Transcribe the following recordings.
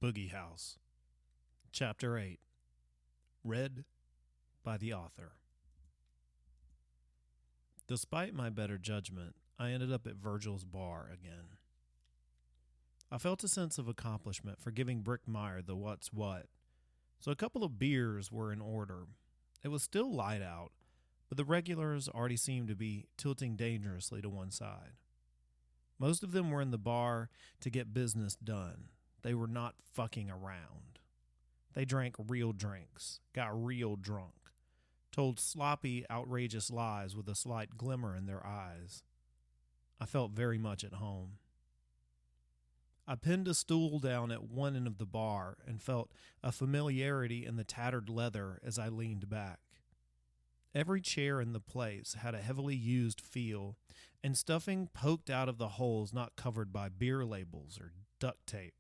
Boogie House, Chapter 8, read by the author. Despite my better judgment, I ended up at Virgil's bar again. I felt a sense of accomplishment for giving Brick Meyer the what's what, so a couple of beers were in order. It was still light out, but the regulars already seemed to be tilting dangerously to one side. Most of them were in the bar to get business done. They were not fucking around. They drank real drinks, got real drunk, told sloppy, outrageous lies with a slight glimmer in their eyes. I felt very much at home. I pinned a stool down at one end of the bar and felt a familiarity in the tattered leather as I leaned back. Every chair in the place had a heavily used feel, and stuffing poked out of the holes not covered by beer labels or duct tape.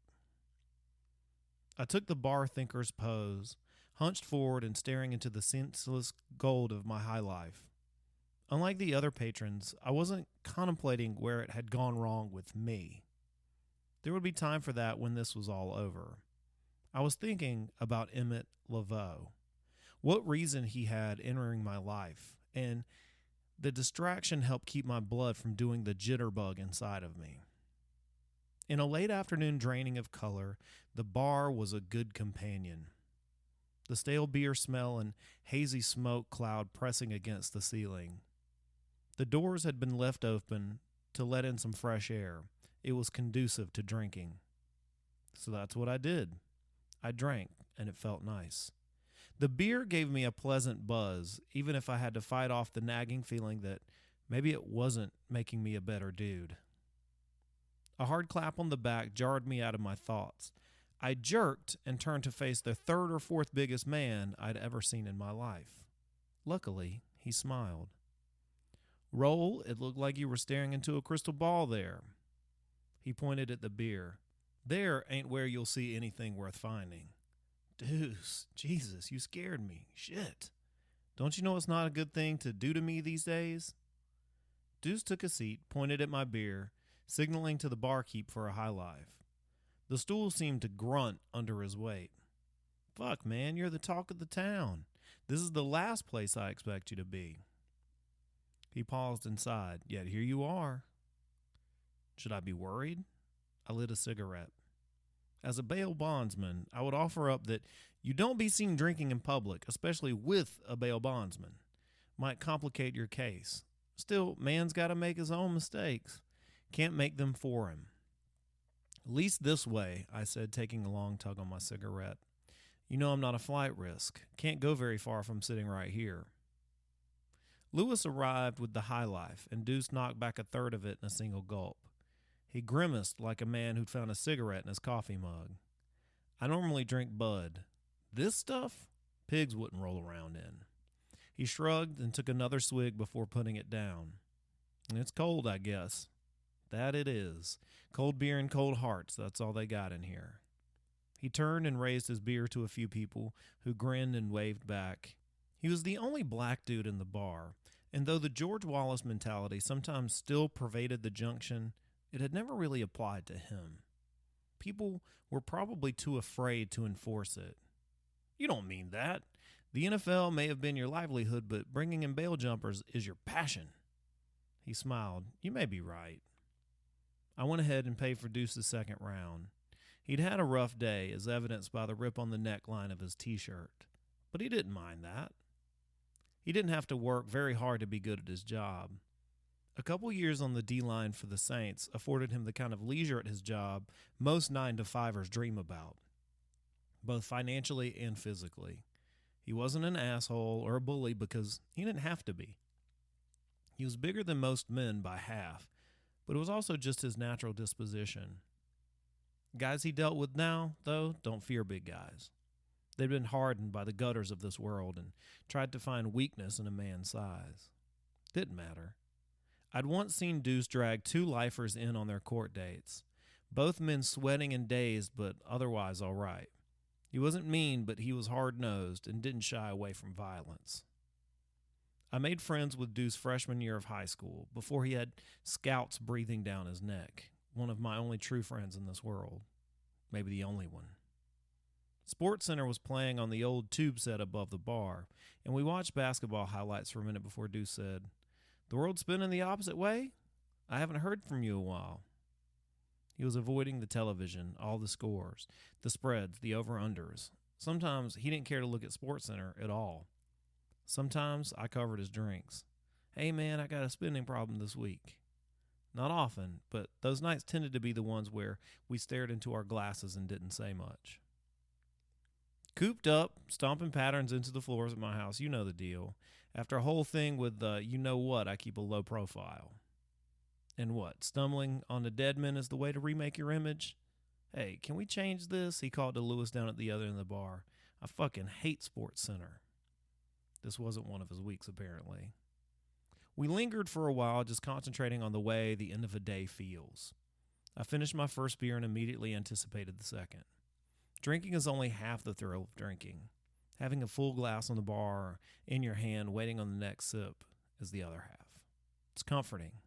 I took the bar thinker's pose, hunched forward and staring into the senseless gold of my high life. Unlike the other patrons, I wasn't contemplating where it had gone wrong with me. There would be time for that when this was all over. I was thinking about Emmett Laveau, what reason he had entering my life, and the distraction helped keep my blood from doing the jitterbug inside of me. In a late afternoon draining of color, the bar was a good companion. The stale beer smell and hazy smoke cloud pressing against the ceiling. The doors had been left open to let in some fresh air. It was conducive to drinking. So that's what I did. I drank, and it felt nice. The beer gave me a pleasant buzz, even if I had to fight off the nagging feeling that maybe it wasn't making me a better dude. A hard clap on the back jarred me out of my thoughts. I jerked and turned to face the third or fourth biggest man I'd ever seen in my life. Luckily, he smiled. "Roll, it looked like you were staring into a crystal ball there." He pointed at the beer. "There ain't where you'll see anything worth finding." "Deuce, Jesus, you scared me. Shit. Don't you know it's not a good thing to do to me these days?" Deuce took a seat, pointed at my beer, signaling to the barkeep for a high life. The stool seemed to grunt under his weight. "Fuck, man, you're the talk of the town. This is the last place I expect you to be." He paused and sighed, "Yet here you are." Should I be worried? I lit a cigarette. As a bail bondsman, I would offer up that you don't be seen drinking in public, especially with a bail bondsman. Might complicate your case. Still, man's got to make his own mistakes. Can't make them for him. "At least this way," I said, taking a long tug on my cigarette. "You know I'm not a flight risk. Can't go very far from sitting right here." Lewis arrived with the high life, and Deuce knocked back a third of it in a single gulp. He grimaced like a man who'd found a cigarette in his coffee mug. "I normally drink Bud. This stuff, pigs wouldn't roll around in." He shrugged and took another swig before putting it down. "It's cold, I guess." "That it is. Cold beer and cold hearts, that's all they got in here." He turned and raised his beer to a few people, who grinned and waved back. He was the only black dude in the bar, and though the George Wallace mentality sometimes still pervaded the junction, it had never really applied to him. People were probably too afraid to enforce it. "You don't mean that. The NFL may have been your livelihood, but bringing in bail jumpers is your passion." He smiled. "You may be right." I went ahead and paid for Deuce's second round. He'd had a rough day, as evidenced by the rip on the neckline of his t-shirt, but he didn't mind that. He didn't have to work very hard to be good at his job. A couple years on the D-line for the Saints afforded him the kind of leisure at his job most 9-to-5ers dream about, both financially and physically. He wasn't an asshole or a bully because he didn't have to be. He was bigger than most men by half, but it was also just his natural disposition. Guys he dealt with now, though, don't fear big guys. They'd been hardened by the gutters of this world and tried to find weakness in a man's size. Didn't matter. I'd once seen Deuce drag two lifers in on their court dates, both men sweating and dazed, but otherwise all right. He wasn't mean, but he was hard-nosed and didn't shy away from violence. I made friends with Deuce freshman year of high school, before he had scouts breathing down his neck, one of my only true friends in this world. Maybe the only one. Sports Center was playing on the old tube set above the bar, and we watched basketball highlights for a minute before Deuce said, "The world's spinning the opposite way? I haven't heard from you in a while." He was avoiding the television, all the scores, the spreads, the over-unders. Sometimes he didn't care to look at Sports Center at all. Sometimes I covered his drinks. "Hey man, I got a spending problem this week." Not often, but those nights tended to be the ones where we stared into our glasses and didn't say much. Cooped up, stomping patterns into the floors at my house, you know the deal. After a whole thing with you know what, I keep a low profile. And what, stumbling on the dead men is the way to remake your image? "Hey, can we change this?" he called to Lewis down at the other end of the bar. "I fucking hate Sports Center." This wasn't one of his weeks, apparently. We lingered for a while, just concentrating on the way the end of a day feels. I finished my first beer and immediately anticipated the second. Drinking is only half the thrill of drinking. Having a full glass on the bar in your hand, waiting on the next sip, is the other half. It's comforting.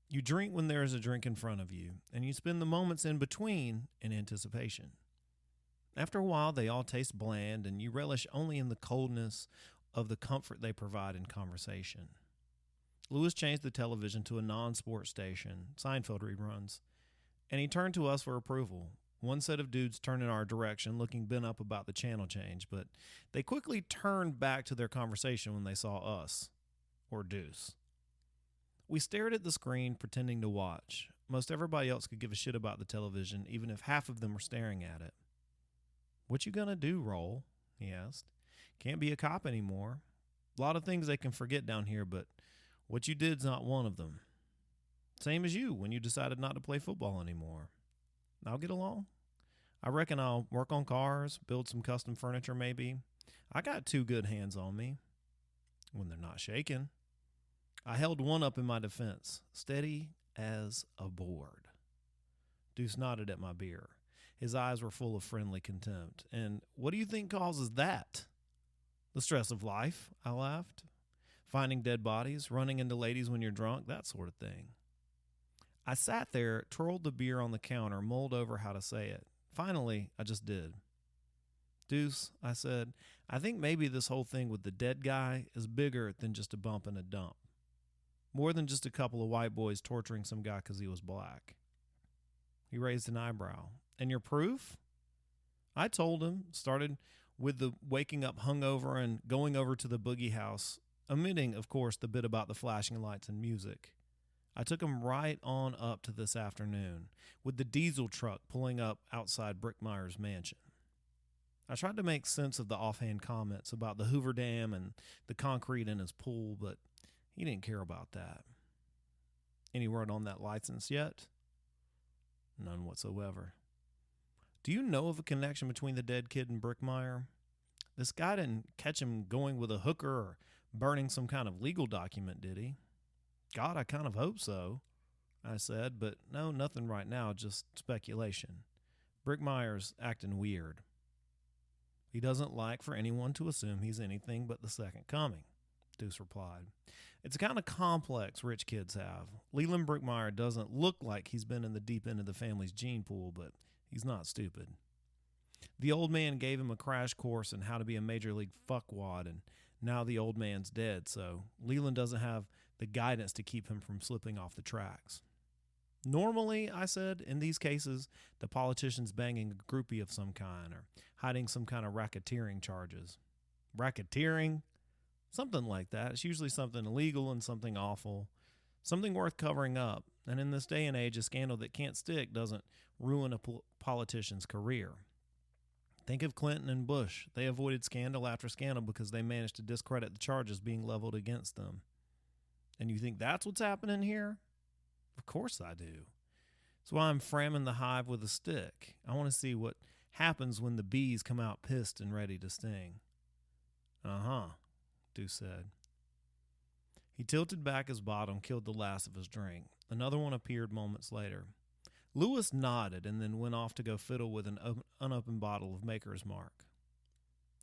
You drink when there is a drink in front of you, and you spend the moments in between in anticipation. After a while, they all taste bland, and you relish only in the coldness of the comfort they provide in conversation. Lewis changed the television to a non-sports station, Seinfeld reruns, and he turned to us for approval. One set of dudes turned in our direction, looking bent up about the channel change, but they quickly turned back to their conversation when they saw us, or Deuce. We stared at the screen, pretending to watch. Most everybody else could give a shit about the television, even if half of them were staring at it. "What you gonna do, Roll?" he asked. "Can't be a cop anymore. A lot of things they can forget down here, but what you did's not one of them. Same as you when you decided not to play football anymore. I'll get along. I reckon I'll work on cars, build some custom furniture maybe. I got 2 good hands on me. When they're not shaking." I held one up in my defense, steady as a board. Deuce nodded at my beer. His eyes were full of friendly contempt. "And what do you think causes that?" "The stress of life," I laughed. "Finding dead bodies, running into ladies when you're drunk, that sort of thing." I sat there, twirled the beer on the counter, mulled over how to say it. Finally, I just did. "Deuce," I said, "I think maybe this whole thing with the dead guy is bigger than just a bump and a dump. More than just a couple of white boys torturing some guy because he was black." He raised an eyebrow. "And your proof?" I told him, started with the waking up hungover and going over to the Boogie House, omitting, of course, the bit about the flashing lights and music. I took him right on up to this afternoon, with the diesel truck pulling up outside Brickmeyer's mansion. I tried to make sense of the offhand comments about the Hoover Dam and the concrete in his pool, but he didn't care about that. "Any word on that license yet?" "None whatsoever." "Do you know of a connection between the dead kid and Brickmeyer? This guy didn't catch him going with a hooker or burning some kind of legal document, did he?" "God, I kind of hope so," I said, "but no, nothing right now, just speculation. Brickmeyer's acting weird. He doesn't like for anyone to assume he's anything but the second coming," Deuce replied. "It's a kind of complex rich kids have. Leland Brickmeyer doesn't look like he's been in the deep end of the family's gene pool, but he's not stupid. The old man gave him a crash course in how to be a major league fuckwad, and now the old man's dead, so Leland doesn't have the guidance to keep him from slipping off the tracks. Normally," I said, "in these cases, the politician's banging a groupie of some kind or hiding some kind of racketeering charges." "Racketeering?" "Something like that. It's usually something illegal and something awful, something worth covering up. And in this day and age, a scandal that can't stick doesn't ruin a politician's career. Think of Clinton and Bush. They avoided scandal after scandal because they managed to discredit the charges being leveled against them. And you think that's what's happening here?" "Of course I do. That's why I'm framming the hive with a stick. I want to see what happens when the bees come out pissed and ready to sting." "Uh-huh," Deuce said. He tilted back his bottom, killed the last of his drink. Another one appeared moments later. Lewis nodded and then went off to go fiddle with an unopened bottle of Maker's Mark.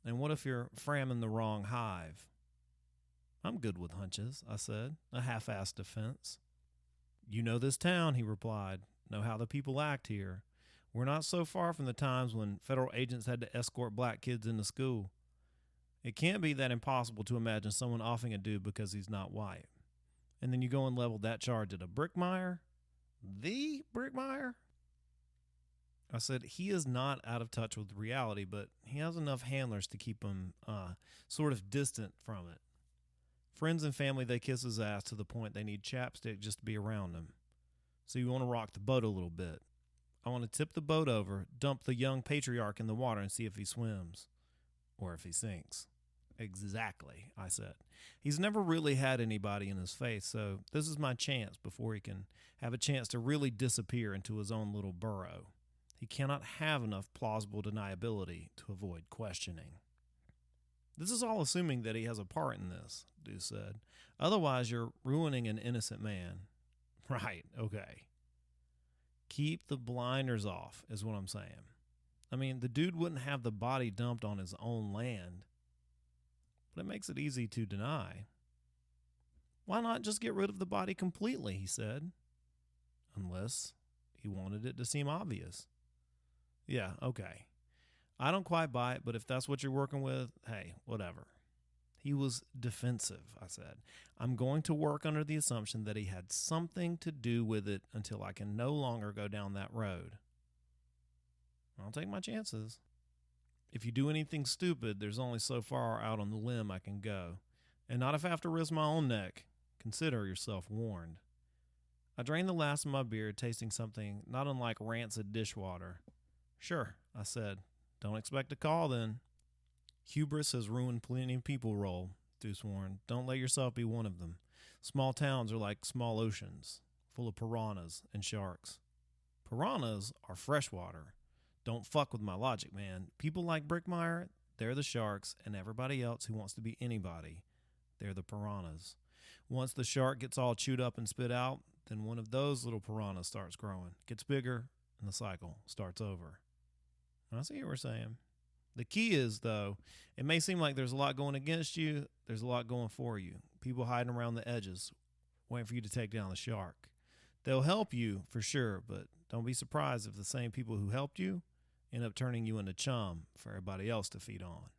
"And what if you're framming the wrong hive?" "I'm good with hunches," I said, a half-assed defense. "You know this town," he replied. "Know how the people act here. We're not so far from the times when federal agents had to escort black kids into school. It can't be that impossible to imagine someone offing a dude because he's not white. And then you go and level that charge at a Brickmeyer? The Brickmeyer? I said, he is not out of touch with reality, but he has enough handlers to keep him sort of distant from it. Friends and family, they kiss his ass to the point they need chapstick just to be around him. So you want to rock the boat a little bit. I want to tip the boat over, dump the young patriarch in the water and see if he swims. Or if he sinks. Exactly, I said. He's never really had anybody in his face, so this is my chance before he can have a chance to really disappear into his own little burrow. He cannot have enough plausible deniability to avoid questioning. This is all assuming that he has a part in this, Deuce said. Otherwise, you're ruining an innocent man. Right, okay. Keep the blinders off, is what I'm saying. I mean, the dude wouldn't have the body dumped on his own land, but it makes it easy to deny. Why not just get rid of the body completely, he said. Unless he wanted it to seem obvious. Yeah, okay. I don't quite buy it, but if that's what you're working with, hey, whatever. He was defensive, I said. I'm going to work under the assumption that he had something to do with it until I can no longer go down that road. I'll take my chances. If you do anything stupid, there's only so far out on the limb I can go. And not if I have to risk my own neck. Consider yourself warned. I drained the last of my beer, tasting something not unlike rancid dishwater. Sure, I said. Don't expect a call then. Hubris has ruined plenty of people, Roll, Deuce warned. Don't let yourself be one of them. Small towns are like small oceans, full of piranhas and sharks. Piranhas are freshwater. Don't fuck with my logic, man. People like Brickmeyer, they're the sharks, and everybody else who wants to be anybody, they're the piranhas. Once the shark gets all chewed up and spit out, then one of those little piranhas starts growing, gets bigger, and the cycle starts over. I see what we're saying. The key is, though, it may seem like there's a lot going against you, there's a lot going for you. People hiding around the edges, waiting for you to take down the shark. They'll help you, for sure, but don't be surprised if the same people who helped you end up turning you into chum for everybody else to feed on.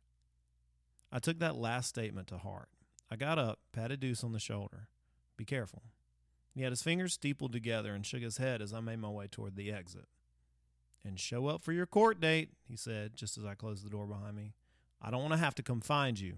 I took that last statement to heart. I got up, patted Deuce on the shoulder. Be careful. He had his fingers steepled together and shook his head as I made my way toward the exit. And show up for your court date, he said, just as I closed the door behind me. I don't want to have to come find you.